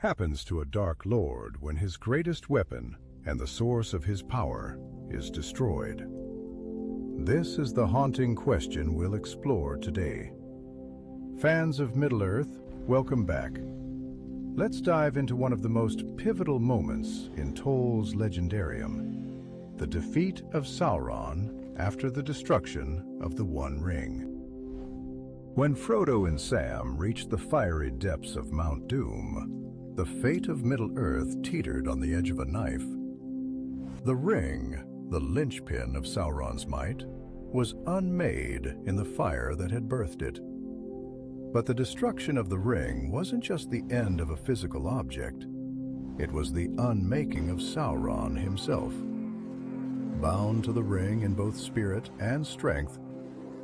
happens to a Dark Lord when his greatest weapon and the source of his power is destroyed? This is the haunting question we'll explore today. Fans of Middle-earth, welcome back. Let's dive into one of the most pivotal moments in Tolkien's legendarium, the defeat of Sauron after the destruction of the One Ring. When Frodo and Sam reached the fiery depths of Mount Doom, the fate of Middle-earth teetered on the edge of a knife. The ring, the linchpin of Sauron's might, was unmade in the fire that had birthed it. But the destruction of the ring wasn't just the end of a physical object. It was the unmaking of Sauron himself. Bound to the ring in both spirit and strength,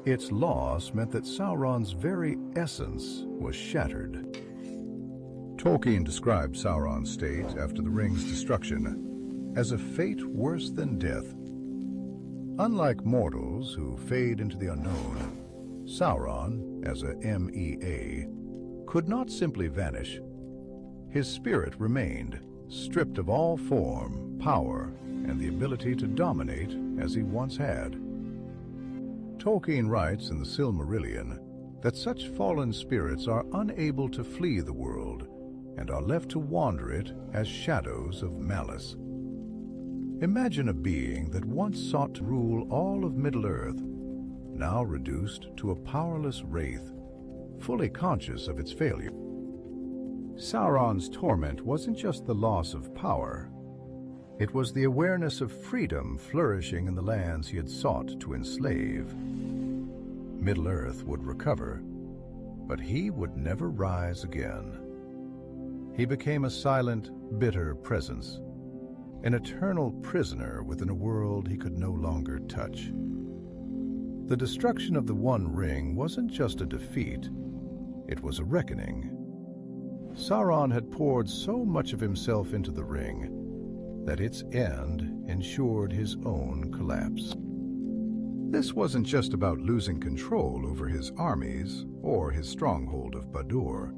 its loss meant that Sauron's very essence was shattered. Tolkien described Sauron's state after the ring's destruction as a fate worse than death. Unlike mortals who fade into the unknown, Sauron, as a MEA, could not simply vanish. His spirit remained, stripped of all form, power, and the ability to dominate as he once had. Tolkien writes in the Silmarillion that such fallen spirits are unable to flee the world and are left to wander it as shadows of malice. Imagine a being that once sought to rule all of Middle-earth, now reduced to a powerless wraith, fully conscious of its failure. Sauron's torment wasn't just the loss of power. It was the awareness of freedom flourishing in the lands he had sought to enslave. Middle-earth would recover, but he would never rise again. He became a silent, bitter presence, an eternal prisoner within a world he could no longer touch. The destruction of the One Ring wasn't just a defeat, it was a reckoning. Sauron had poured so much of himself into the ring that its end ensured his own collapse. This wasn't just about losing control over his armies or his stronghold of Badur.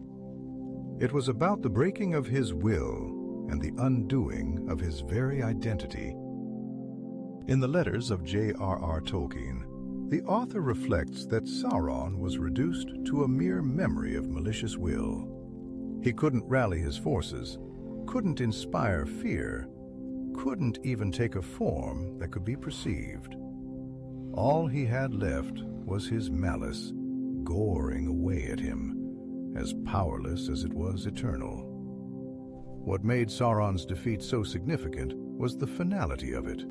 It was about the breaking of his will and the undoing of his very identity. In the letters of J.R.R. Tolkien, the author reflects that Sauron was reduced to a mere memory of malicious will. He couldn't rally his forces, couldn't inspire fear, couldn't even take a form that could be perceived. All he had left was his malice, goring away at him, as powerless as it was eternal. What made Sauron's defeat so significant was the finality of it.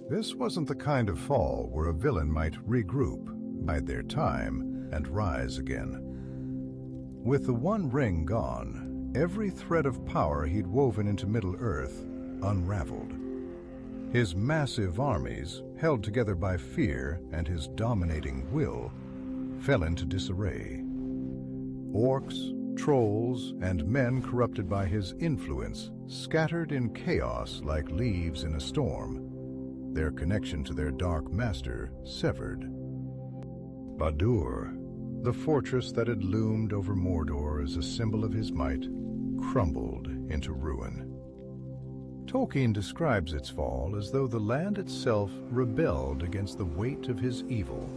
This wasn't the kind of fall where a villain might regroup, bide their time, and rise again. With the One Ring gone, every thread of power he'd woven into Middle-earth unraveled. His massive armies, held together by fear and his dominating will, fell into disarray. Orcs, trolls, and men corrupted by his influence scattered in chaos like leaves in a storm, their connection to their dark master severed. Badur, the fortress that had loomed over Mordor as a symbol of his might, crumbled into ruin. Tolkien describes its fall as though the land itself rebelled against the weight of his evil.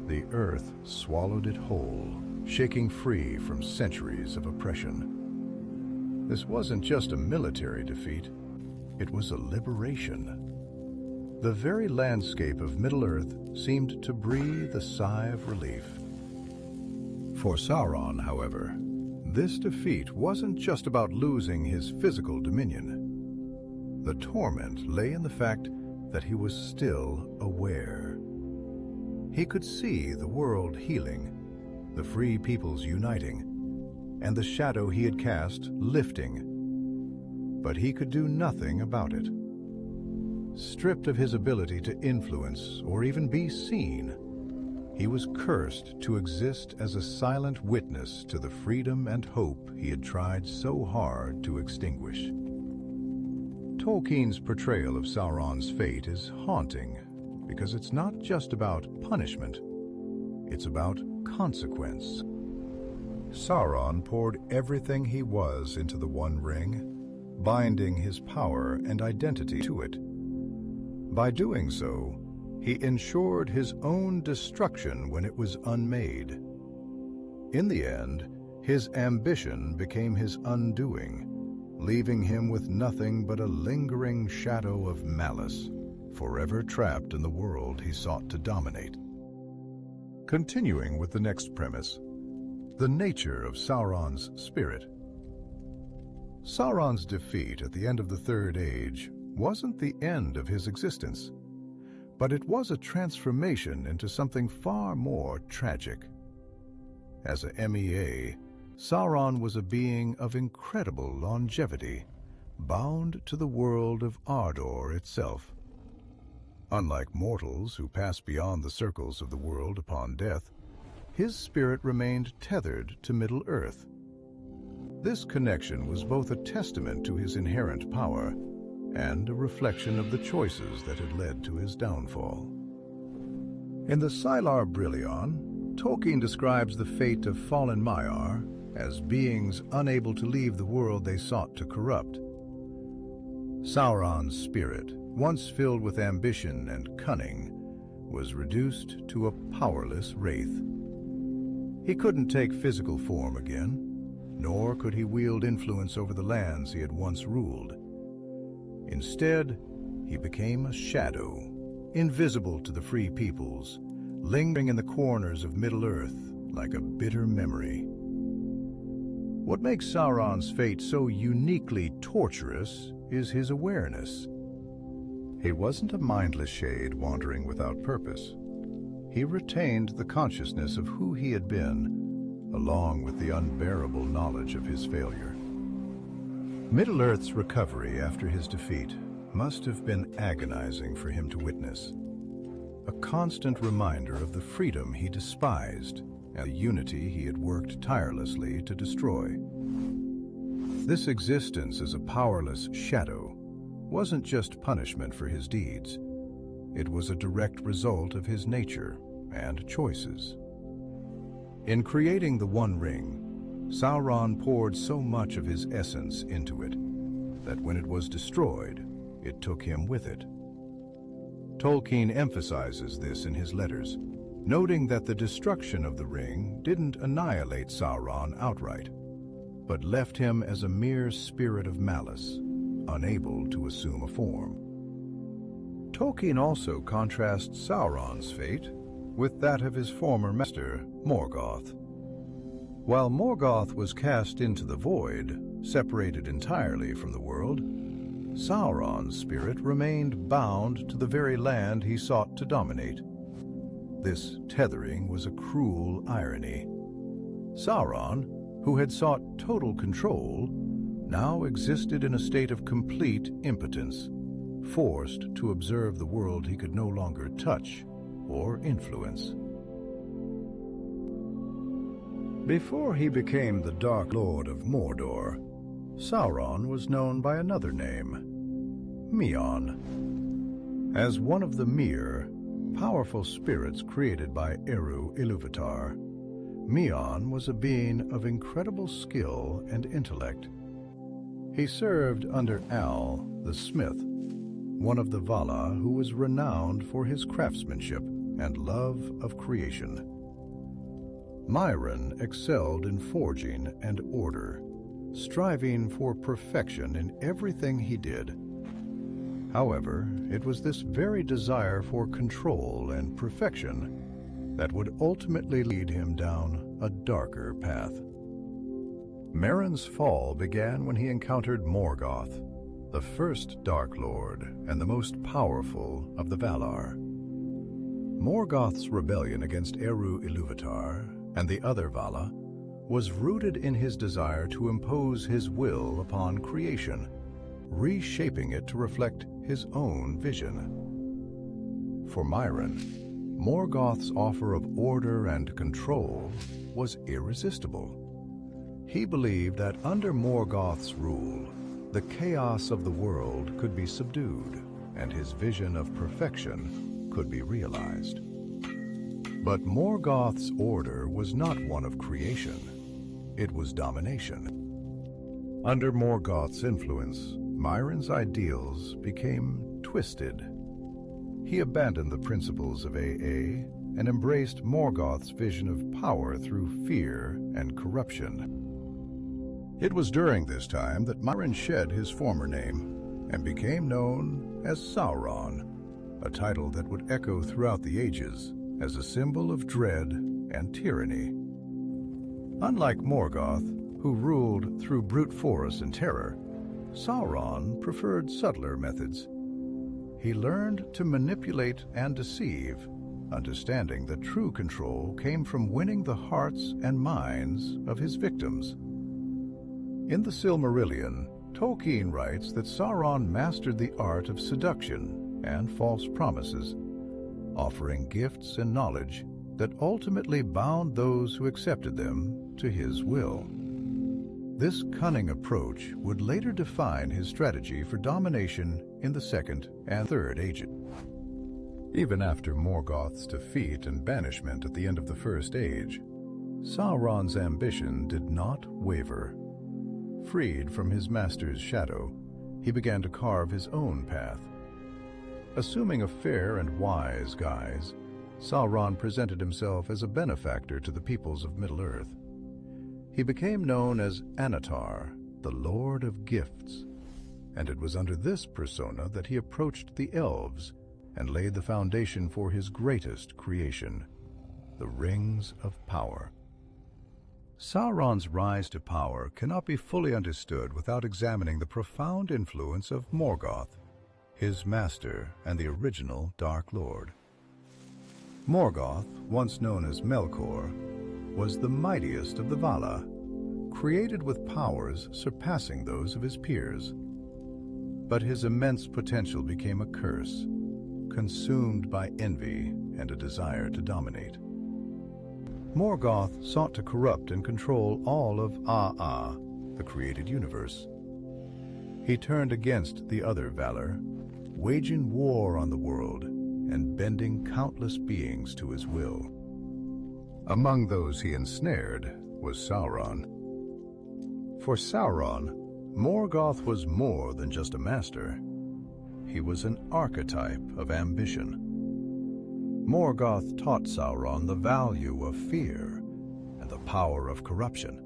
The earth swallowed it whole, shaking free from centuries of oppression. This wasn't just a military defeat, it was a liberation. The very landscape of Middle-earth seemed to breathe a sigh of relief. For Sauron, however, this defeat wasn't just about losing his physical dominion. The torment lay in the fact that he was still aware. He could see the world healing, the free peoples uniting, and the shadow he had cast lifting. But he could do nothing about it. Stripped of his ability to influence or even be seen, he was cursed to exist as a silent witness to the freedom and hope he had tried so hard to extinguish. Tolkien's portrayal of Sauron's fate is haunting because it's not just about punishment, it's about consequence. Sauron poured everything he was into the One Ring, binding his power and identity to it. By doing so, he ensured his own destruction when it was unmade. In the end, his ambition became his undoing, leaving him with nothing but a lingering shadow of malice, forever trapped in the world he sought to dominate. Continuing with the next premise, the nature of Sauron's spirit. Sauron's defeat at the end of the Third Age wasn't the end of his existence, but it was a transformation into something far more tragic. As a MEA, Sauron was a being of incredible longevity, bound to the world of Ardor itself. Unlike mortals who pass beyond the circles of the world upon death, his spirit remained tethered to Middle-earth. This connection was both a testament to his inherent power and a reflection of the choices that had led to his downfall. In the Silmarillion, Tolkien describes the fate of fallen Maiar as beings unable to leave the world they sought to corrupt. Sauron's spirit, once filled with ambition and cunning, was reduced to a powerless wraith. He couldn't take physical form again, nor could he wield influence over the lands he had once ruled. Instead, he became a shadow, invisible to the free peoples, lingering in the corners of Middle-earth like a bitter memory. What makes Sauron's fate so uniquely torturous is his awareness. He wasn't a mindless shade wandering without purpose. He retained the consciousness of who he had been, along with the unbearable knowledge of his failure. Middle-earth's recovery after his defeat must have been agonizing for him to witness. A constant reminder of the freedom he despised and the unity he had worked tirelessly to destroy. This existence as a powerless shadow wasn't just punishment for his deeds. It was a direct result of his nature and choices. In creating the One Ring, Sauron poured so much of his essence into it that when it was destroyed, it took him with it. Tolkien emphasizes this in his letters, noting that the destruction of the ring didn't annihilate Sauron outright, but left him as a mere spirit of malice, unable to assume a form. Tolkien also contrasts Sauron's fate with that of his former master, Morgoth. While Morgoth was cast into the void, separated entirely from the world, Sauron's spirit remained bound to the very land he sought to dominate. This tethering was a cruel irony. Sauron, who had sought total control, now existed in a state of complete impotence, forced to observe the world he could no longer touch or influence. Before he became the Dark Lord of Mordor, Sauron was known by another name, Maion. As one of the Mir, powerful spirits created by Eru Ilúvatar, Maion was a being of incredible skill and intellect. He served under Al, the smith, one of the Vala who was renowned for his craftsmanship and love of creation. Mairon excelled in forging and order, striving for perfection in everything he did. However, it was this very desire for control and perfection that would ultimately lead him down a darker path. Mairon's fall began when he encountered Morgoth, the first Dark Lord and the most powerful of the Valar. Morgoth's rebellion against Eru Ilúvatar and the other Vala was rooted in his desire to impose his will upon creation, reshaping it to reflect his own vision. For Mairon, Morgoth's offer of order and control was irresistible. He believed that under Morgoth's rule, the chaos of the world could be subdued, and his vision of perfection could be realized. But Morgoth's order was not one of creation. It was domination. Under Morgoth's influence, Mairon's ideals became twisted. He abandoned the principles of AA and embraced Morgoth's vision of power through fear and corruption. It was during this time that Mairon shed his former name and became known as Sauron, a title that would echo throughout the ages as a symbol of dread and tyranny. Unlike Morgoth, who ruled through brute force and terror, Sauron preferred subtler methods. He learned to manipulate and deceive, understanding that true control came from winning the hearts and minds of his victims. In the Silmarillion, Tolkien writes that Sauron mastered the art of seduction and false promises, offering gifts and knowledge that ultimately bound those who accepted them to his will. This cunning approach would later define his strategy for domination in the Second and Third Ages. Even after Morgoth's defeat and banishment at the end of the First Age, Sauron's ambition did not waver. Freed from his master's shadow, he began to carve his own path. Assuming a fair and wise guise, Sauron presented himself as a benefactor to the peoples of Middle-earth. He became known as Anatar, the Lord of Gifts, and it was under this persona that he approached the elves and laid the foundation for his greatest creation, the Rings of Power. Sauron's rise to power cannot be fully understood without examining the profound influence of Morgoth, his master and the original Dark Lord. Morgoth, once known as Melkor, was the mightiest of the Vala, created with powers surpassing those of his peers. But his immense potential became a curse, consumed by envy and a desire to dominate. Morgoth sought to corrupt and control all of Aa, the created universe. He turned against the other Valar, waging war on the world and bending countless beings to his will. Among those he ensnared was Sauron. For Sauron, Morgoth was more than just a master. He was an archetype of ambition. Morgoth taught Sauron the value of fear and the power of corruption.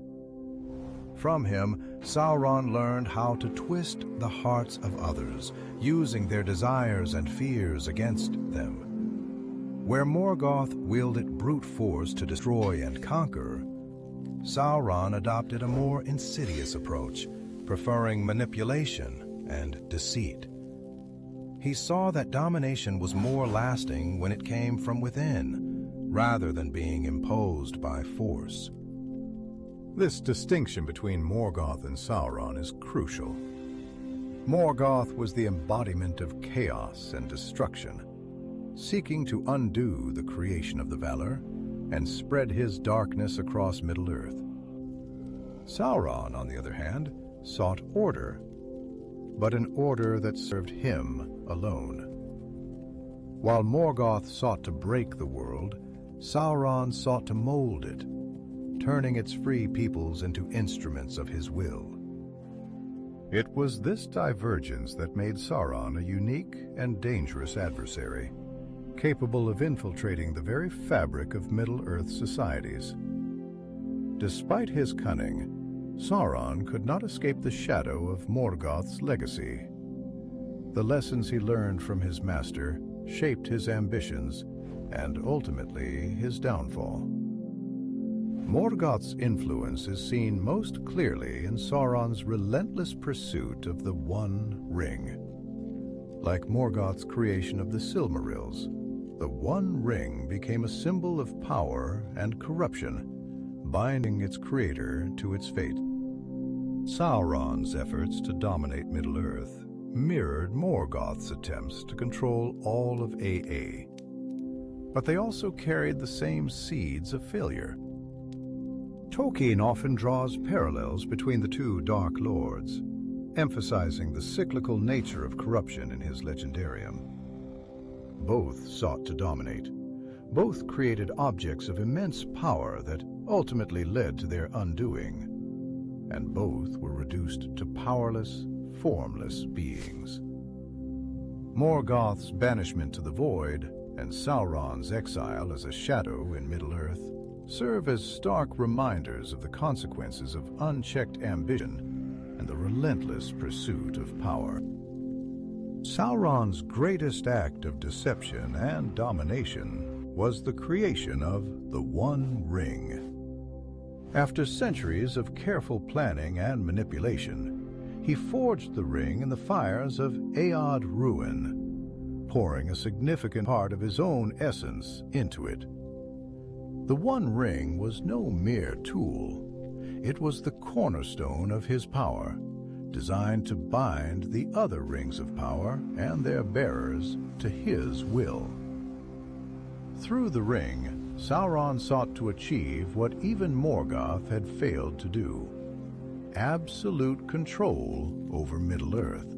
From him, Sauron learned how to twist the hearts of others, using their desires and fears against them. Where Morgoth wielded brute force to destroy and conquer, Sauron adopted a more insidious approach, preferring manipulation and deceit. He saw that domination was more lasting when it came from within, rather than being imposed by force. This distinction between Morgoth and Sauron is crucial. Morgoth was the embodiment of chaos and destruction, seeking to undo the creation of the Valar and spread his darkness across Middle-earth. Sauron, on the other hand, sought order, but an order that served him alone. While Morgoth sought to break the world, Sauron sought to mold it, turning its free peoples into instruments of his will. It was this divergence that made Sauron a unique and dangerous adversary, capable of infiltrating the very fabric of Middle-earth societies. Despite his cunning, Sauron could not escape the shadow of Morgoth's legacy. The lessons he learned from his master shaped his ambitions and ultimately his downfall. Morgoth's influence is seen most clearly in Sauron's relentless pursuit of the One Ring. Like Morgoth's creation of the Silmarils, the One Ring became a symbol of power and corruption, binding its creator to its fate. Sauron's efforts to dominate Middle-earth mirrored Morgoth's attempts to control all of AA, but they also carried the same seeds of failure. Tolkien often draws parallels between the two Dark Lords, emphasizing the cyclical nature of corruption in his legendarium. Both sought to dominate. Both created objects of immense power that ultimately led to their undoing, and both were reduced to powerless, formless beings. Morgoth's banishment to the Void and Sauron's exile as a shadow in Middle-earth serve as stark reminders of the consequences of unchecked ambition and the relentless pursuit of power. Sauron's greatest act of deception and domination was the creation of the One Ring. After centuries of careful planning and manipulation, he forged the ring in the fires of Aod Ruin, pouring a significant part of his own essence into it. The One Ring was no mere tool. It was the cornerstone of his power, designed to bind the other rings of power and their bearers to his will. Through the ring, Sauron sought to achieve what even Morgoth had failed to do: absolute control over Middle-earth.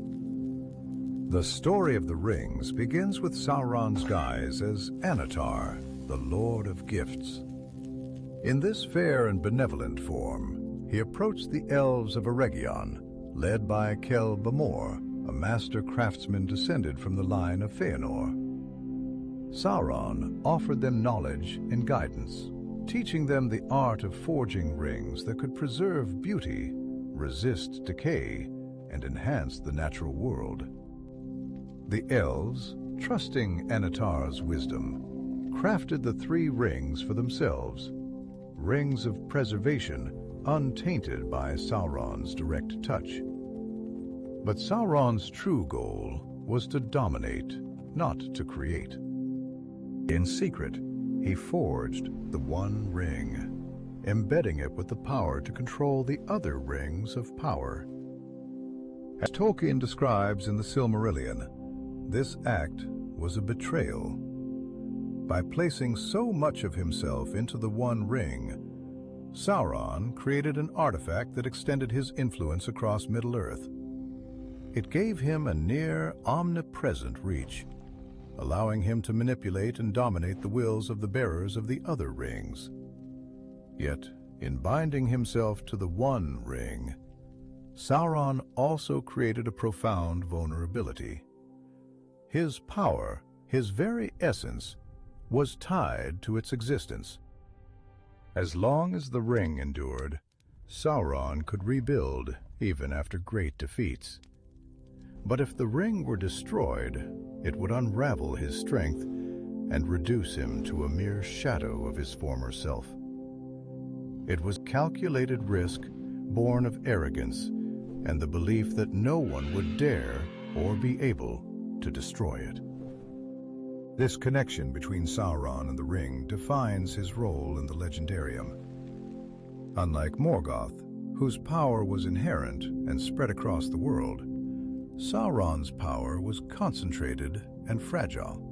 The story of the rings begins with Sauron's guise as Annatar, the Lord of Gifts. In this fair and benevolent form, he approached the elves of Eregion, led by Kel Bamor, a master craftsman descended from the line of Feanor. Sauron offered them knowledge and guidance, teaching them the art of forging rings that could preserve beauty, resist decay, and enhance the natural world. The elves, trusting Annatar's wisdom, crafted the 3 rings for themselves, rings of preservation untainted by Sauron's direct touch. But Sauron's true goal was to dominate, not to create. In secret, he forged the One Ring, embedding it with the power to control the other rings of power. As Tolkien describes in the Silmarillion, this act was a betrayal. By placing so much of himself into the One Ring, Sauron created an artifact that extended his influence across Middle-earth. It gave him a near omnipresent reach, allowing him to manipulate and dominate the wills of the bearers of the other rings. Yet, in binding himself to the One Ring, Sauron also created a profound vulnerability. His power, his very essence, was tied to its existence. As long as the ring endured, Sauron could rebuild even after great defeats. But if the ring were destroyed, it would unravel his strength and reduce him to a mere shadow of his former self. It was calculated risk born of arrogance and the belief that no one would dare or be able to destroy it. This connection between Sauron and the ring defines his role in the legendarium. Unlike Morgoth, whose power was inherent and spread across the world, Sauron's power was concentrated and fragile.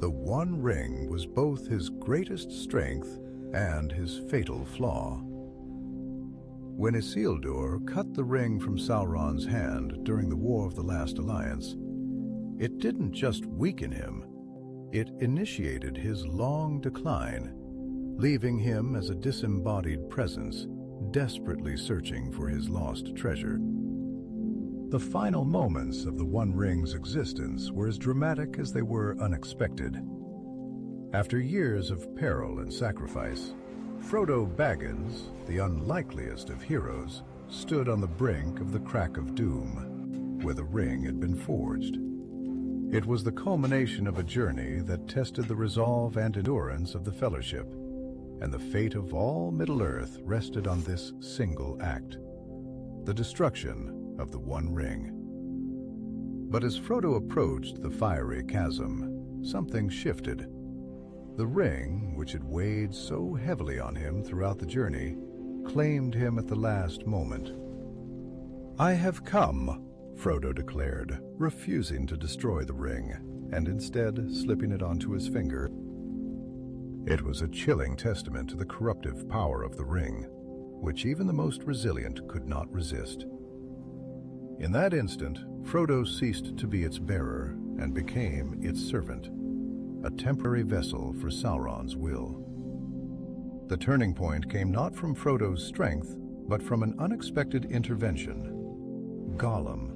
The One Ring was both his greatest strength and his fatal flaw. When Isildur cut the ring from Sauron's hand during the War of the Last Alliance, it didn't just weaken him, it initiated his long decline, leaving him as a disembodied presence, desperately searching for his lost treasure. The final moments of the One Ring's existence were as dramatic as they were unexpected. After years of peril and sacrifice, Frodo Baggins, the unlikeliest of heroes, stood on the brink of the Crack of Doom, where the ring had been forged. It was the culmination of a journey that tested the resolve and endurance of the Fellowship, and the fate of all Middle-earth rested on this single act: the destruction of the One Ring. But as Frodo approached the fiery chasm, something shifted. The ring, which had weighed so heavily on him throughout the journey, claimed him at the last moment. "I have come," Frodo declared, refusing to destroy the ring, and instead slipping it onto his finger. It was a chilling testament to the corruptive power of the ring, which even the most resilient could not resist. In that instant, Frodo ceased to be its bearer and became its servant, a temporary vessel for Sauron's will. The turning point came not from Frodo's strength, but from an unexpected intervention. Gollum.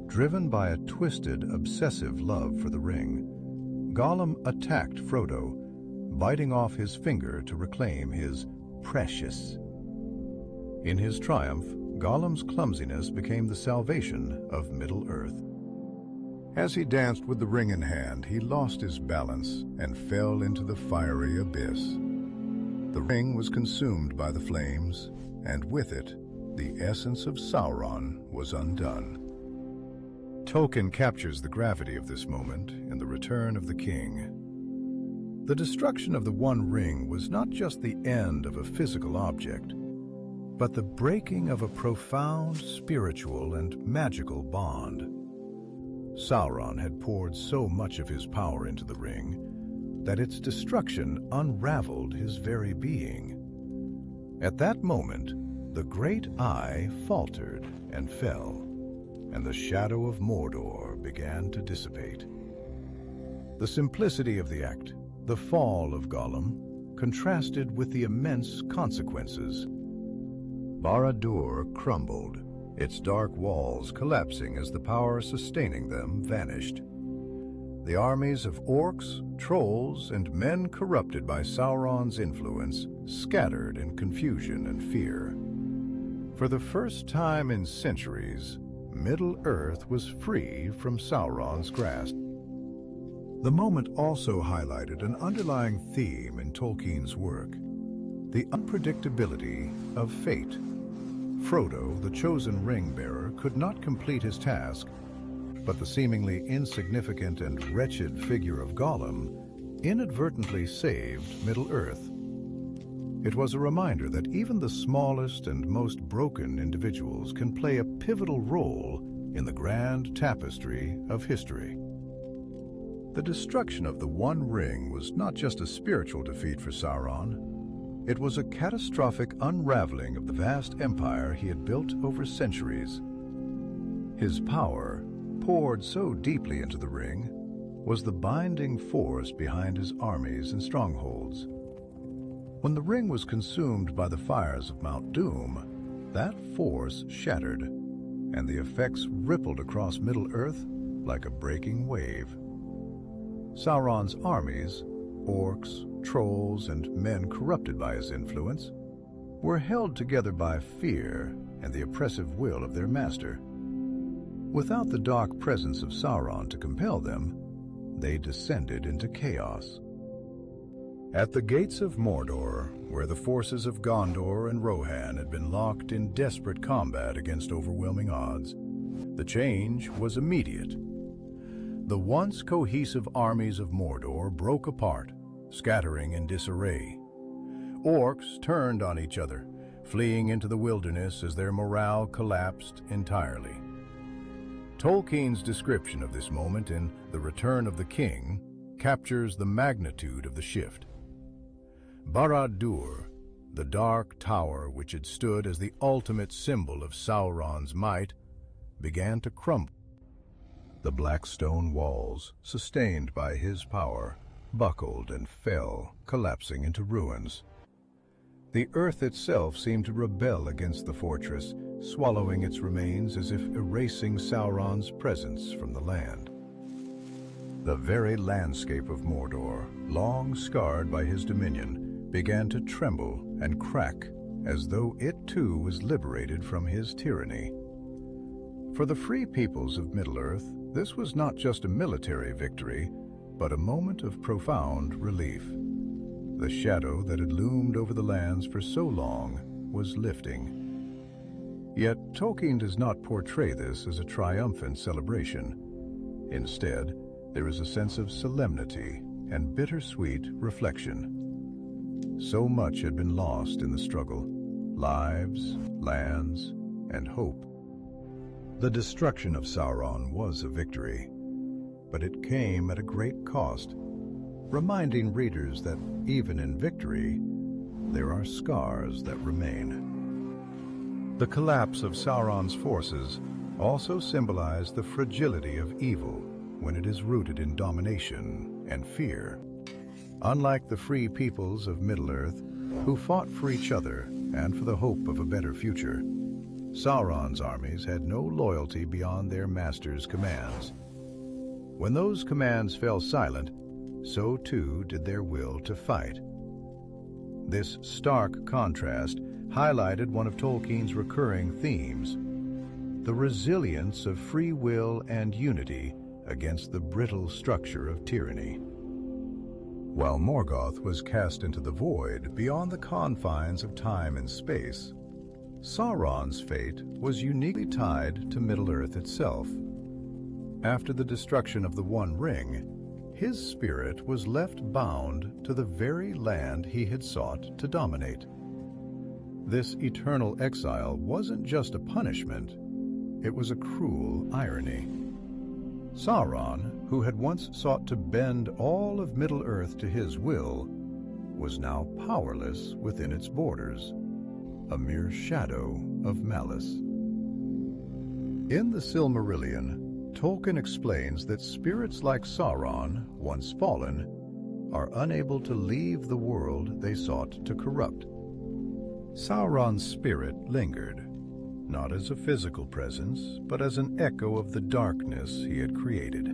Driven by a twisted, obsessive love for the ring, Gollum attacked Frodo, biting off his finger to reclaim his precious. In his triumph, Gollum's clumsiness became the salvation of Middle-earth. As he danced with the ring in hand, he lost his balance and fell into the fiery abyss. The ring was consumed by the flames, and with it, the essence of Sauron was undone. Tolkien captures the gravity of this moment in The Return of the King. The destruction of the One Ring was not just the end of a physical object, but the breaking of a profound spiritual and magical bond. Sauron had poured so much of his power into the ring that its destruction unraveled his very being. At that moment, the great eye faltered and fell, and the shadow of Mordor began to dissipate. The simplicity of the act, the fall of Gollum, contrasted with the immense consequences. Barad-dûr crumbled, its dark walls collapsing as the power sustaining them vanished. The armies of orcs, trolls, and men corrupted by Sauron's influence scattered in confusion and fear. For the first time in centuries, Middle-earth was free from Sauron's grasp. The moment also highlighted an underlying theme in Tolkien's work: the unpredictability of fate. Frodo, the chosen ring-bearer, could not complete his task, but the seemingly insignificant and wretched figure of Gollum inadvertently saved Middle-earth. It was a reminder that even the smallest and most broken individuals can play a pivotal role in the grand tapestry of history. The destruction of the One Ring was not just a spiritual defeat for Sauron. It was a catastrophic unraveling of the vast empire he had built over centuries. His power, poured so deeply into the ring, was the binding force behind his armies and strongholds. When the ring was consumed by the fires of Mount Doom, that force shattered, and the effects rippled across Middle-earth like a breaking wave. Sauron's armies, orcs, trolls, and men corrupted by his influence, were held together by fear and the oppressive will of their master. Without the dark presence of Sauron to compel them, they descended into chaos. At the gates of Mordor, where the forces of Gondor and Rohan had been locked in desperate combat against overwhelming odds, the change was immediate. The once cohesive armies of Mordor broke apart, scattering in disarray. Orcs turned on each other, fleeing into the wilderness as their morale collapsed entirely. Tolkien's description of this moment in The Return of the King captures the magnitude of the shift. Barad-dûr, the dark tower which had stood as the ultimate symbol of Sauron's might, began to crumble. The black stone walls, sustained by his power, buckled and fell, collapsing into ruins. The earth itself seemed to rebel against the fortress, swallowing its remains as if erasing Sauron's presence from the land. The very landscape of Mordor, long scarred by his dominion, began to tremble and crack as though it too was liberated from his tyranny. For the free peoples of Middle-earth, this was not just a military victory, but a moment of profound relief. The shadow that had loomed over the lands for so long was lifting. Yet Tolkien does not portray this as a triumphant celebration. Instead, there is a sense of solemnity and bittersweet reflection. So much had been lost in the struggle: lives, lands, and hope. The destruction of Sauron was a victory, but it came at a great cost, reminding readers that even in victory, there are scars that remain. The collapse of Sauron's forces also symbolized the fragility of evil when it is rooted in domination and fear. Unlike the free peoples of Middle-earth, who fought for each other and for the hope of a better future. Sauron's armies had no loyalty beyond their master's commands. When those commands fell silent, so too did their will to fight. This stark contrast highlighted one of Tolkien's recurring themes: the resilience of free will and unity against the brittle structure of tyranny. While Morgoth was cast into the void beyond the confines of time and space, Sauron's fate was uniquely tied to Middle-earth itself. After the destruction of the One Ring, his spirit was left bound to the very land he had sought to dominate. This eternal exile wasn't just a punishment, it was a cruel irony. Sauron, who had once sought to bend all of Middle-earth to his will, was now powerless within its borders, a mere shadow of malice. In the Silmarillion, Tolkien explains that spirits like Sauron, once fallen, are unable to leave the world they sought to corrupt. Sauron's spirit lingered, not as a physical presence, but as an echo of the darkness he had created.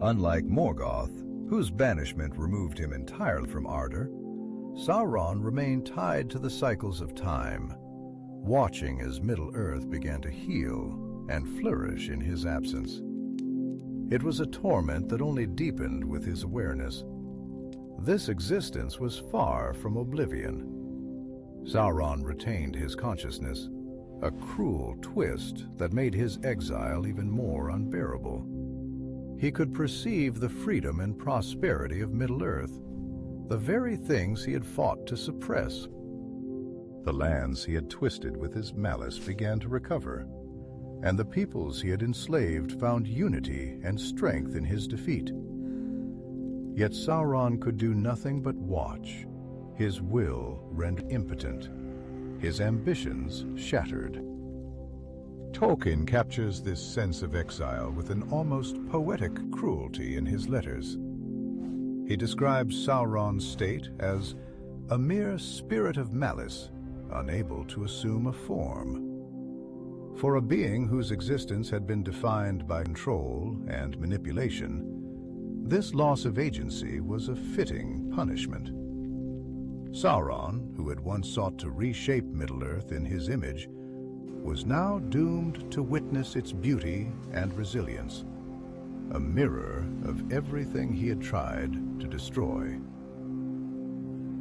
Unlike Morgoth, whose banishment removed him entirely from Ardor, Sauron remained tied to the cycles of time, watching as Middle-earth began to heal and flourish in his absence. It was a torment that only deepened with his awareness. This existence was far from oblivion. Sauron retained his consciousness, a cruel twist that made his exile even more unbearable. He could perceive the freedom and prosperity of Middle-earth, the very things he had fought to suppress. The lands he had twisted with his malice began to recover, and the peoples he had enslaved found unity and strength in his defeat. Yet Sauron could do nothing but watch, his will rendered impotent, his ambitions shattered. Tolkien captures this sense of exile with an almost poetic cruelty in his letters. He describes Sauron's state as a mere spirit of malice, unable to assume a form. For a being whose existence had been defined by control and manipulation, this loss of agency was a fitting punishment. Sauron, who had once sought to reshape Middle-earth in his image, was now doomed to witness its beauty and resilience, a mirror of everything he had tried to destroy.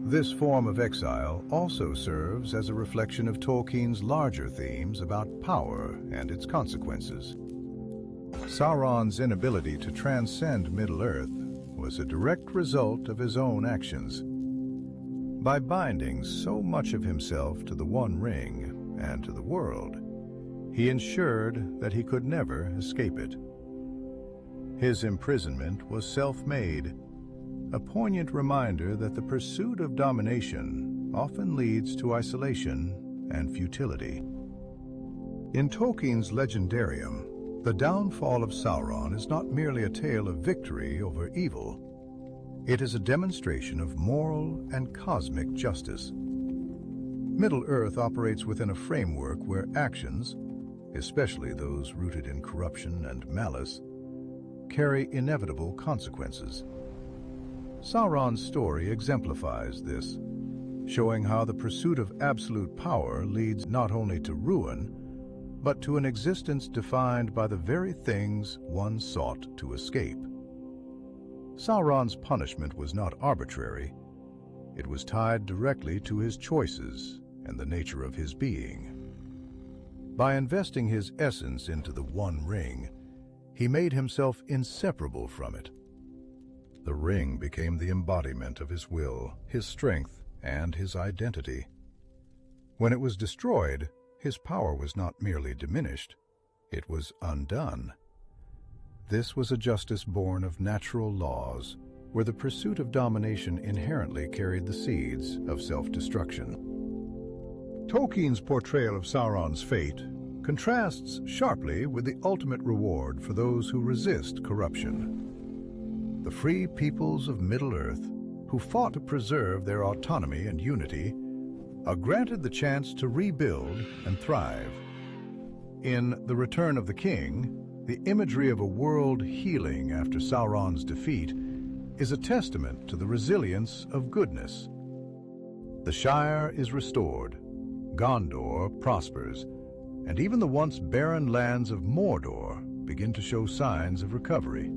This form of exile also serves as a reflection of Tolkien's larger themes about power and its consequences. Sauron's inability to transcend Middle-earth was a direct result of his own actions. By binding so much of himself to the One Ring and to the world, he ensured that he could never escape it. His imprisonment was self-made, a poignant reminder that the pursuit of domination often leads to isolation and futility. In Tolkien's Legendarium, the downfall of Sauron is not merely a tale of victory over evil. It is a demonstration of moral and cosmic justice. Middle-earth operates within a framework where actions, especially those rooted in corruption and malice, carry inevitable consequences. Sauron's story exemplifies this, showing how the pursuit of absolute power leads not only to ruin, but to an existence defined by the very things one sought to escape. Sauron's punishment was not arbitrary. It was tied directly to his choices and the nature of his being. By investing his essence into the One Ring, he made himself inseparable from it. The ring became the embodiment of his will, his strength, and his identity. When it was destroyed, his power was not merely diminished, it was undone. This was a justice born of natural laws, where the pursuit of domination inherently carried the seeds of self-destruction. Tolkien's portrayal of Sauron's fate contrasts sharply with the ultimate reward for those who resist corruption. The free peoples of Middle-earth, who fought to preserve their autonomy and unity, are granted the chance to rebuild and thrive. In The Return of the King, the imagery of a world healing after Sauron's defeat is a testament to the resilience of goodness. The Shire is restored, Gondor prospers, and even the once barren lands of Mordor begin to show signs of recovery.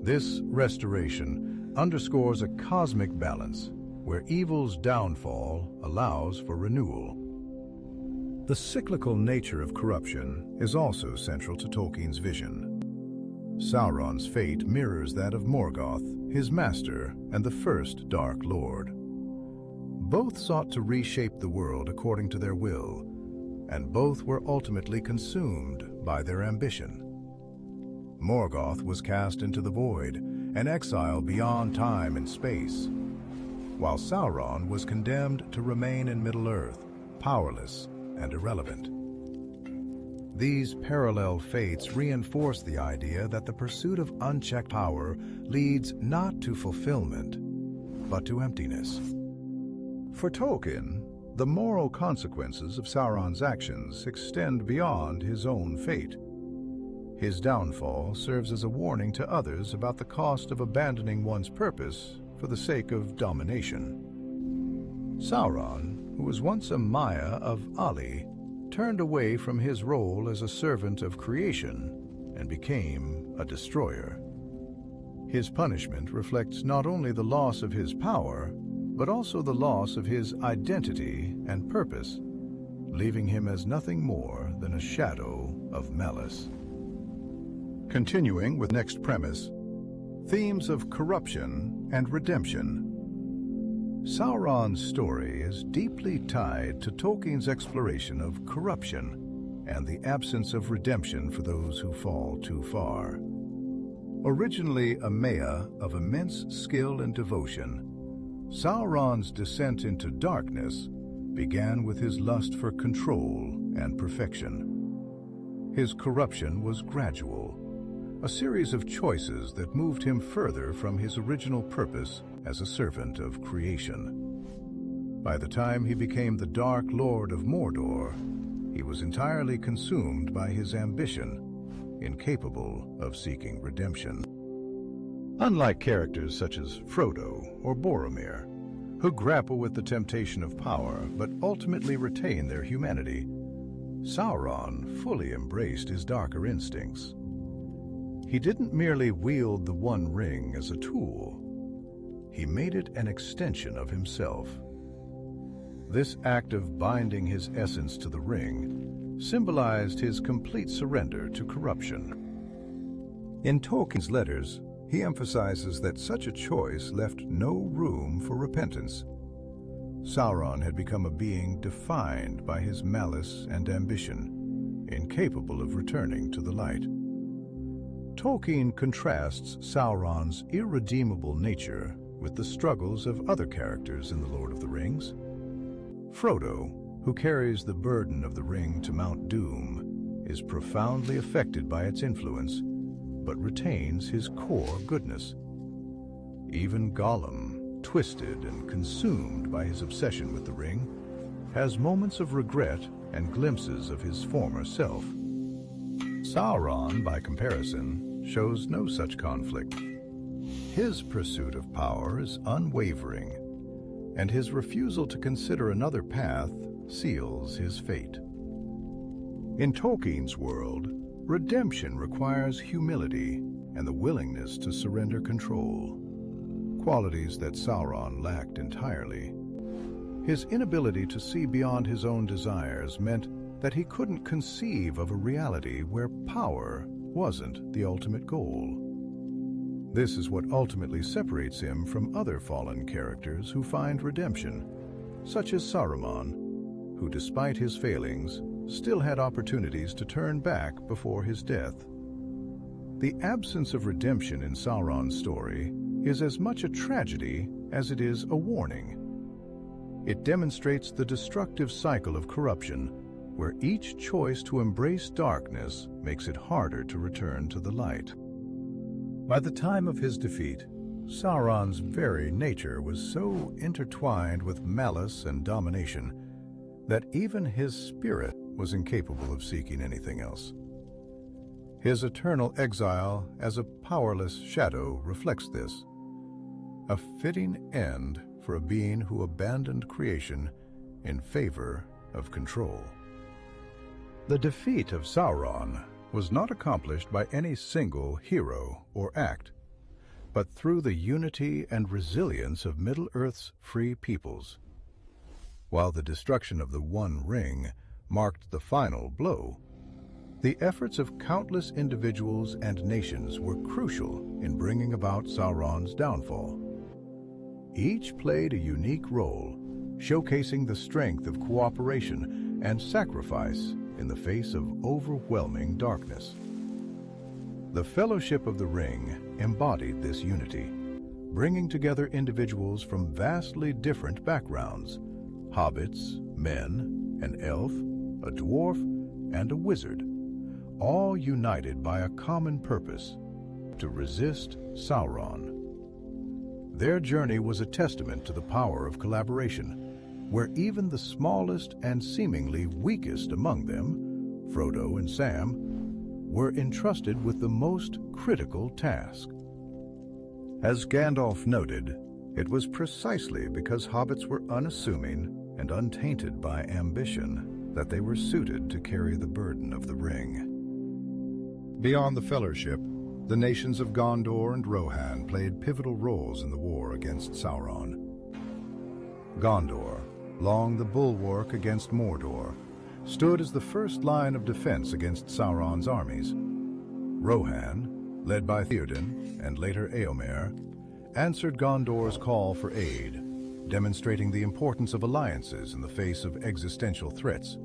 This restoration underscores a cosmic balance where evil's downfall allows for renewal. The cyclical nature of corruption is also central to Tolkien's vision. Sauron's fate mirrors that of Morgoth, his master and the first Dark Lord. Both sought to reshape the world according to their will, and both were ultimately consumed by their ambition. Morgoth was cast into the void, an exile beyond time and space, while Sauron was condemned to remain in Middle-earth, powerless and irrelevant. These parallel fates reinforce the idea that the pursuit of unchecked power leads not to fulfillment, but to emptiness. For Tolkien, the moral consequences of Sauron's actions extend beyond his own fate. His downfall serves as a warning to others about the cost of abandoning one's purpose for the sake of domination. Sauron, who was once a Maia of Ali, turned away from his role as a servant of creation and became a destroyer. His punishment reflects not only the loss of his power, but also the loss of his identity and purpose, leaving him as nothing more than a shadow of malice. Continuing with next premise, themes of corruption and redemption. Sauron's story is deeply tied to Tolkien's exploration of corruption and the absence of redemption for those who fall too far. Originally a Maia of immense skill and devotion, Sauron's descent into darkness began with his lust for control and perfection. His corruption was gradual, a series of choices that moved him further from his original purpose as a servant of creation. By the time he became the Dark Lord of Mordor, he was entirely consumed by his ambition, incapable of seeking redemption. Unlike characters such as Frodo or Boromir, who grapple with the temptation of power but ultimately retain their humanity, Sauron fully embraced his darker instincts. He didn't merely wield the One Ring as a tool. He made it an extension of himself. This act of binding his essence to the ring symbolized his complete surrender to corruption. In Tolkien's letters, he emphasizes that such a choice left no room for repentance. Sauron had become a being defined by his malice and ambition, incapable of returning to the light. Tolkien contrasts Sauron's irredeemable nature with the struggles of other characters in The Lord of the Rings. Frodo, who carries the burden of the ring to Mount Doom, is profoundly affected by its influence, but retains his core goodness. Even Gollum, twisted and consumed by his obsession with the ring, has moments of regret and glimpses of his former self. Sauron, by comparison, shows no such conflict. His pursuit of power is unwavering, and his refusal to consider another path seals his fate. In Tolkien's world, redemption requires humility and the willingness to surrender control, qualities that Sauron lacked entirely. His inability to see beyond his own desires meant that he couldn't conceive of a reality where power wasn't the ultimate goal. This is what ultimately separates him from other fallen characters who find redemption, such as Saruman, who despite his failings still had opportunities to turn back before his death. The absence of redemption in Sauron's story is as much a tragedy as it is a warning. It demonstrates the destructive cycle of corruption, where each choice to embrace darkness makes it harder to return to the light. By the time of his defeat, Sauron's very nature was so intertwined with malice and domination that even his spirit was incapable of seeking anything else. His eternal exile as a powerless shadow reflects this, a fitting end for a being who abandoned creation in favor of control. The defeat of Sauron was not accomplished by any single hero or act, but through the unity and resilience of Middle-earth's free peoples. While the destruction of the One Ring marked the final blow, the efforts of countless individuals and nations were crucial in bringing about Sauron's downfall. Each played a unique role, showcasing the strength of cooperation and sacrifice in the face of overwhelming darkness. The Fellowship of the Ring embodied this unity, bringing together individuals from vastly different backgrounds: hobbits, men, an elf, a dwarf, and a wizard, all united by a common purpose: to resist Sauron. Their journey was a testament to the power of collaboration, where even the smallest and seemingly weakest among them, Frodo and Sam, were entrusted with the most critical task. As Gandalf noted, it was precisely because hobbits were unassuming and untainted by ambition that they were suited to carry the burden of the ring. Beyond the Fellowship, the nations of Gondor and Rohan played pivotal roles in the war against Sauron. Gondor, long the bulwark against Mordor, stood as the first line of defense against Sauron's armies. Rohan, led by Theoden and later Éomer, answered Gondor's call for aid, demonstrating the importance of alliances in the face of existential threats.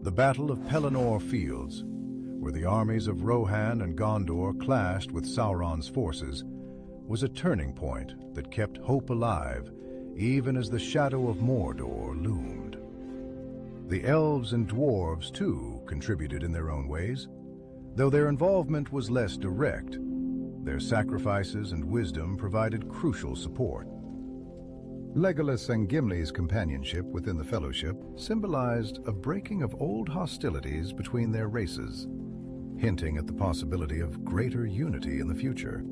The Battle of Pelennor Fields, where the armies of Rohan and Gondor clashed with Sauron's forces, was a turning point that kept hope alive even as the shadow of Mordor loomed. The elves and dwarves, too, contributed in their own ways. Though their involvement was less direct, their sacrifices and wisdom provided crucial support. Legolas and Gimli's companionship within the Fellowship symbolized a breaking of old hostilities between their races, hinting at the possibility of greater unity in the future.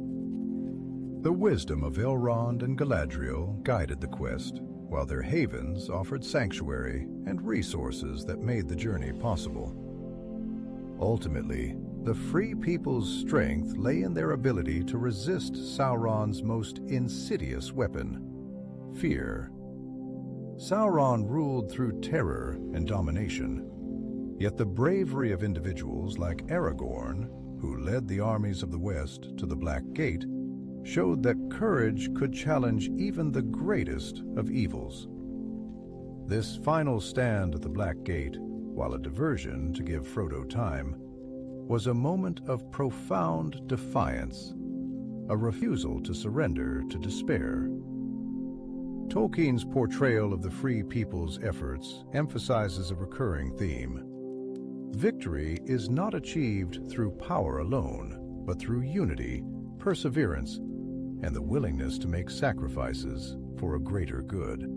The wisdom of Elrond and Galadriel guided the quest, while their havens offered sanctuary and resources that made the journey possible. Ultimately, the Free People's strength lay in their ability to resist Sauron's most insidious weapon: fear. Sauron ruled through terror and domination, yet the bravery of individuals like Aragorn, who led the armies of the West to the Black Gate, showed that courage could challenge even the greatest of evils. This final stand at the Black Gate, while a diversion to give Frodo time, was a moment of profound defiance, a refusal to surrender to despair. Tolkien's portrayal of the Free People's efforts emphasizes a recurring theme. Victory is not achieved through power alone, but through unity, perseverance, and the willingness to make sacrifices for a greater good.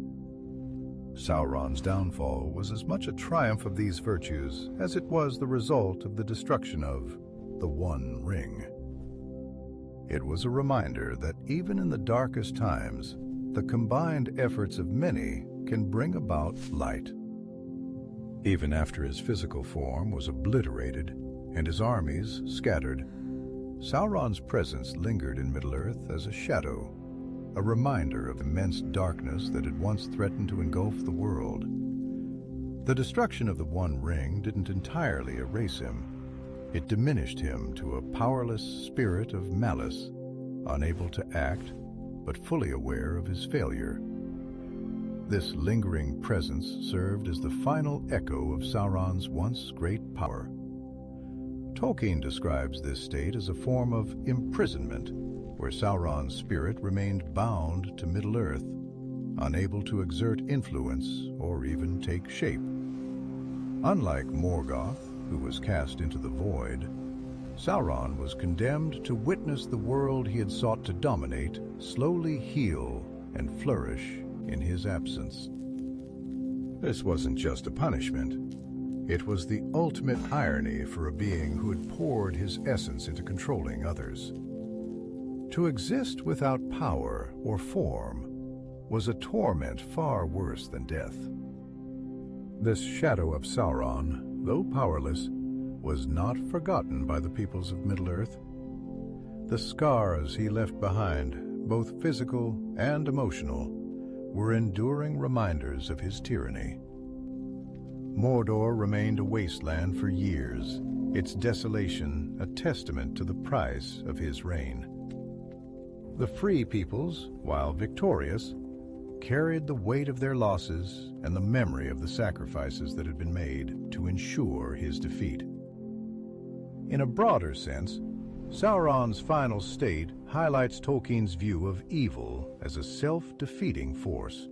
Sauron's downfall was as much a triumph of these virtues as it was the result of the destruction of the One Ring. It was a reminder that even in the darkest times, the combined efforts of many can bring about light. Even after his physical form was obliterated and his armies scattered, Sauron's presence lingered in Middle-earth as a shadow, a reminder of immense darkness that had once threatened to engulf the world. The destruction of the One Ring didn't entirely erase him. It diminished him to a powerless spirit of malice, unable to act, but fully aware of his failure. This lingering presence served as the final echo of Sauron's once great power. Tolkien describes this state as a form of imprisonment, where Sauron's spirit remained bound to Middle-earth, unable to exert influence or even take shape. Unlike Morgoth, who was cast into the void, Sauron was condemned to witness the world he had sought to dominate slowly heal and flourish in his absence. This wasn't just a punishment. It was the ultimate irony for a being who had poured his essence into controlling others. To exist without power or form was a torment far worse than death. This shadow of Sauron, though powerless, was not forgotten by the peoples of Middle-earth. The scars he left behind, both physical and emotional, were enduring reminders of his tyranny. Mordor remained a wasteland for years, its desolation a testament to the price of his reign. The free peoples, while victorious, carried the weight of their losses and the memory of the sacrifices that had been made to ensure his defeat. In a broader sense, Sauron's final state highlights Tolkien's view of evil as a self-defeating force.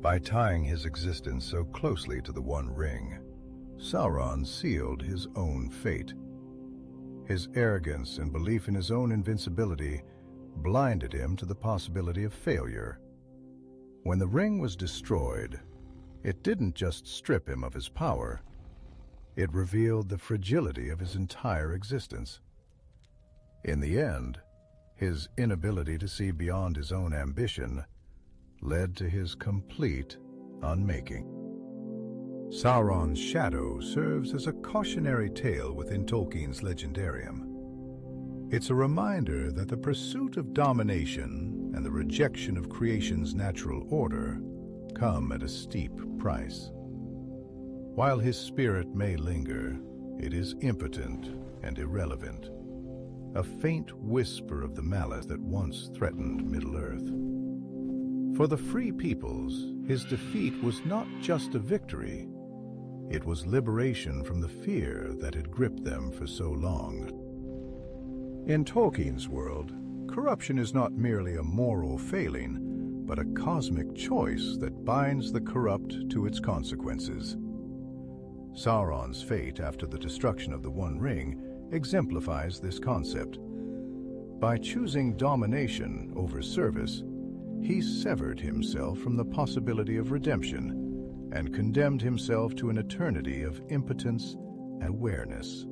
By tying his existence so closely to the One Ring, Sauron sealed his own fate. His arrogance and belief in his own invincibility blinded him to the possibility of failure. When the ring was destroyed, it didn't just strip him of his power. It revealed the fragility of his entire existence. In the end, his inability to see beyond his own ambition led to his complete unmaking. Sauron's shadow serves as a cautionary tale within Tolkien's legendarium. It's a reminder that the pursuit of domination and the rejection of creation's natural order come at a steep price. While his spirit may linger, it is impotent and irrelevant, a faint whisper of the malice that once threatened Middle-earth. For the free peoples, his defeat was not just a victory. It was liberation from the fear that had gripped them for so long. In Tolkien's world, corruption is not merely a moral failing, but a cosmic choice that binds the corrupt to its consequences. Sauron's fate after the destruction of the One Ring exemplifies this concept. By choosing domination over service, he severed himself from the possibility of redemption and condemned himself to an eternity of impotence and awareness.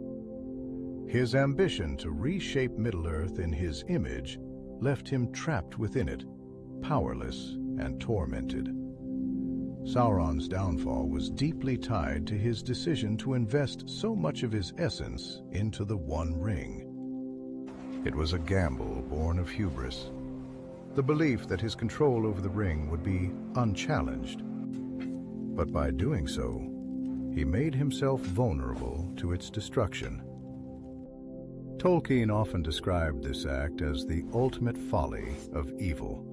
His ambition to reshape Middle-earth in his image left him trapped within it, powerless and tormented. Sauron's downfall was deeply tied to his decision to invest so much of his essence into the One Ring. It was a gamble born of hubris, the belief that his control over the ring would be unchallenged. But by doing so, he made himself vulnerable to its destruction. Tolkien often described this act as the ultimate folly of evil.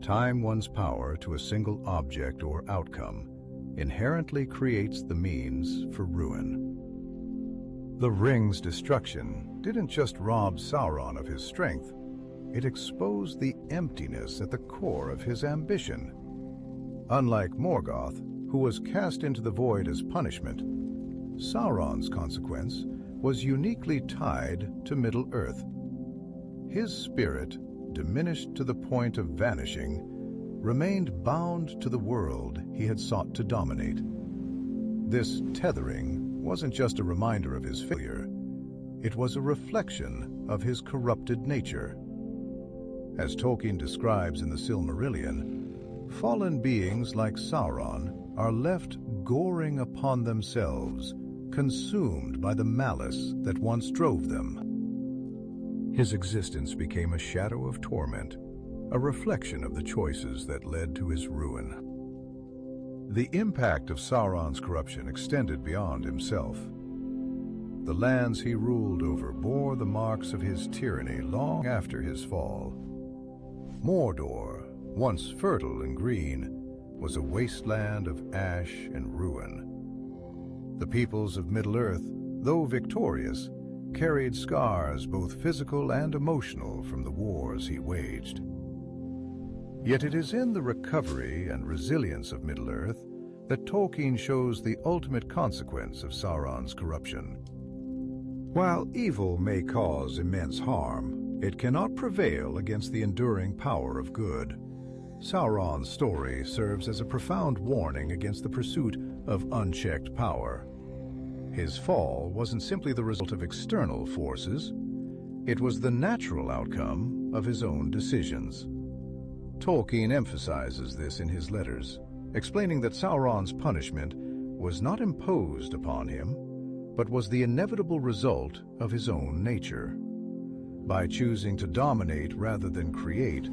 Tying one's power to a single object or outcome inherently creates the means for ruin. The ring's destruction didn't just rob Sauron of his strength, it exposed the emptiness at the core of his ambition. Unlike Morgoth, who was cast into the void as punishment, Sauron's consequence was uniquely tied to Middle-earth. His spirit, diminished to the point of vanishing, remained bound to the world he had sought to dominate. This tethering wasn't just a reminder of his failure, it was a reflection of his corrupted nature. As Tolkien describes in the Silmarillion, fallen beings like Sauron are left goring upon themselves, consumed by the malice that once drove them. His existence became a shadow of torment, a reflection of the choices that led to his ruin. The impact of Sauron's corruption extended beyond himself. The lands he ruled over bore the marks of his tyranny long after his fall. Mordor, once fertile and green, was a wasteland of ash and ruin. The peoples of Middle-earth, though victorious, carried scars both physical and emotional from the wars he waged. Yet it is in the recovery and resilience of Middle-earth that Tolkien shows the ultimate consequence of Sauron's corruption. While evil may cause immense harm, it cannot prevail against the enduring power of good. Sauron's story serves as a profound warning against the pursuit of unchecked power. His fall wasn't simply the result of external forces, it was the natural outcome of his own decisions. Tolkien emphasizes this in his letters, explaining that Sauron's punishment was not imposed upon him, but was the inevitable result of his own nature. By choosing to dominate rather than create,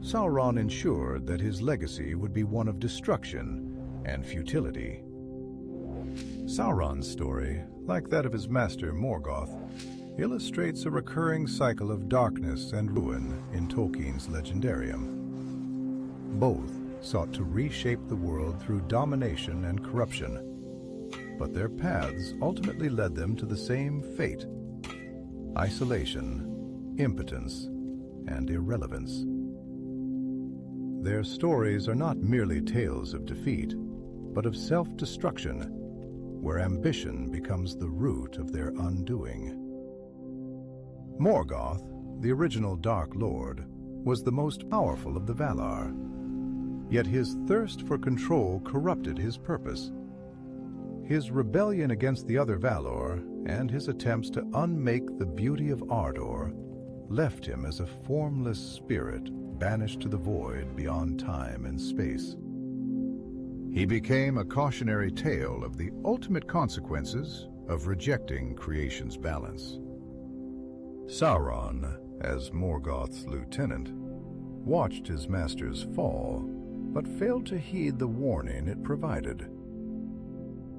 Sauron ensured that his legacy would be one of destruction and futility. Sauron's story, like that of his master Morgoth, illustrates a recurring cycle of darkness and ruin in Tolkien's legendarium. Both sought to reshape the world through domination and corruption, but their paths ultimately led them to the same fate: isolation, impotence, and irrelevance. Their stories are not merely tales of defeat, but of self-destruction, where ambition becomes the root of their undoing. Morgoth, the original Dark Lord, was the most powerful of the Valar, yet his thirst for control corrupted his purpose. His rebellion against the other Valar and his attempts to unmake the beauty of Ardor left him as a formless spirit banished to the void beyond time and space. He became a cautionary tale of the ultimate consequences of rejecting creation's balance. Sauron, as Morgoth's lieutenant, watched his master's fall, but failed to heed the warning it provided.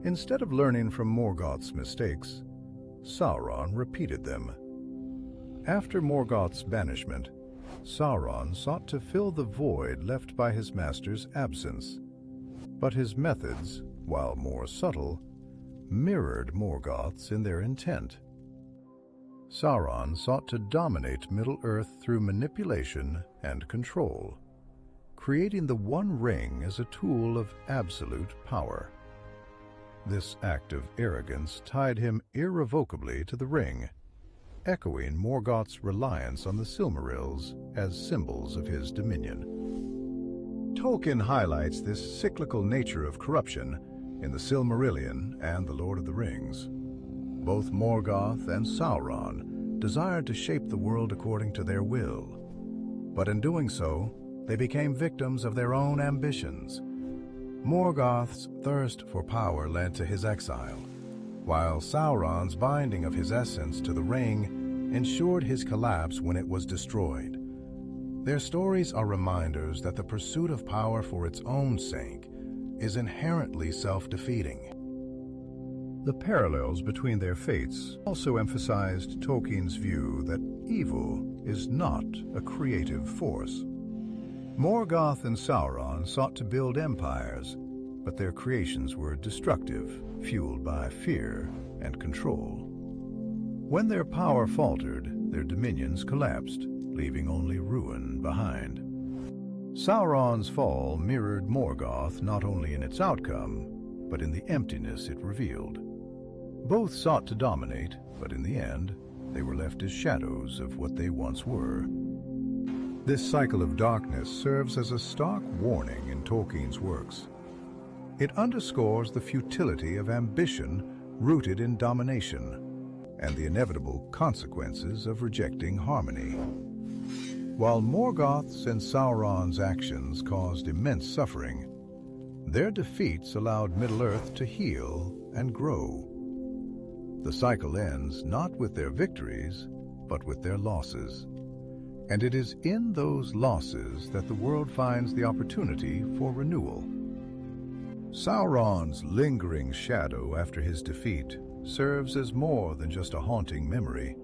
Instead of learning from Morgoth's mistakes, Sauron repeated them. After Morgoth's banishment, Sauron sought to fill the void left by his master's absence, but his methods, while more subtle, mirrored Morgoth's in their intent. Sauron sought to dominate Middle-earth through manipulation and control, creating the One Ring as a tool of absolute power. This act of arrogance tied him irrevocably to the ring, echoing Morgoth's reliance on the Silmarils as symbols of his dominion. Tolkien highlights this cyclical nature of corruption in the Silmarillion and the Lord of the Rings. Both Morgoth and Sauron desired to shape the world according to their will, but in doing so, they became victims of their own ambitions. Morgoth's thirst for power led to his exile, while Sauron's binding of his essence to the ring ensured his collapse when it was destroyed. Their stories are reminders that the pursuit of power for its own sake is inherently self-defeating. The parallels between their fates also emphasized Tolkien's view that evil is not a creative force. Morgoth and Sauron sought to build empires, but their creations were destructive, fueled by fear and control. When their power faltered, their dominions collapsed, leaving only ruin behind. Sauron's fall mirrored Morgoth not only in its outcome, but in the emptiness it revealed. Both sought to dominate, but in the end, they were left as shadows of what they once were. This cycle of darkness serves as a stark warning in Tolkien's works. It underscores the futility of ambition rooted in domination and the inevitable consequences of rejecting harmony. While Morgoth's and Sauron's actions caused immense suffering, their defeats allowed Middle-earth to heal and grow. The cycle ends not with their victories, but with their losses. And it is in those losses that the world finds the opportunity for renewal. Sauron's lingering shadow after his defeat serves as more than just a haunting memory.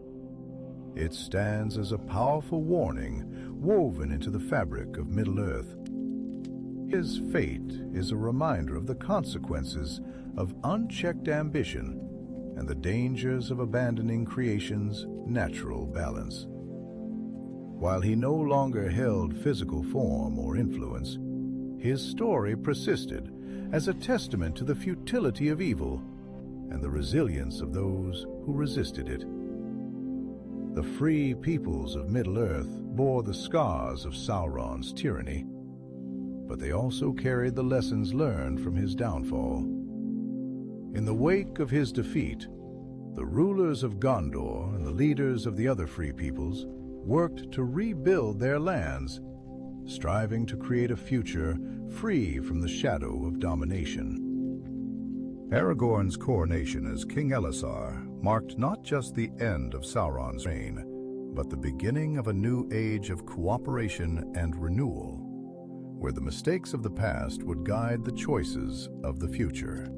It stands as a powerful warning woven into the fabric of Middle-earth. His fate is a reminder of the consequences of unchecked ambition and the dangers of abandoning creation's natural balance. While he no longer held physical form or influence, his story persisted as a testament to the futility of evil and the resilience of those who resisted it. The free peoples of Middle-earth bore the scars of Sauron's tyranny, but they also carried the lessons learned from his downfall. In the wake of his defeat, the rulers of Gondor and the leaders of the other free peoples worked to rebuild their lands, striving to create a future free from the shadow of domination. Aragorn's coronation as King Elessar marked not just the end of Sauron's reign, but the beginning of a new age of cooperation and renewal, where the mistakes of the past would guide the choices of the future.